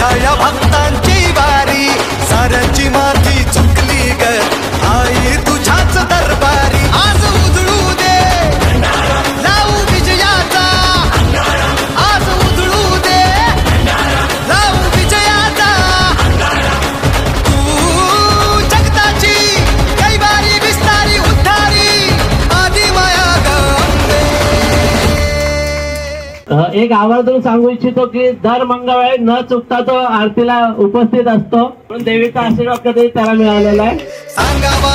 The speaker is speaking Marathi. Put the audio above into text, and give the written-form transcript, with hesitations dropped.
तुझ्या या भक्तांची वारी साऱ्यांची माथी चुकली ग आई तुझ्याच दरबारी आज उजळू दे लावू विजयाचा आज उजळू दे लावू विजयाचा तू जगताची कैवारी विस्तारी उद्धारी आदि माया गंगे। एक आवर्जून सांगू इच्छितो की दर मंगळवारी न चुकता तो आरतीला उपस्थित असतो, पण देवीचा आशीर्वाद कधी त्याला मिळालेला आहे। सांगावा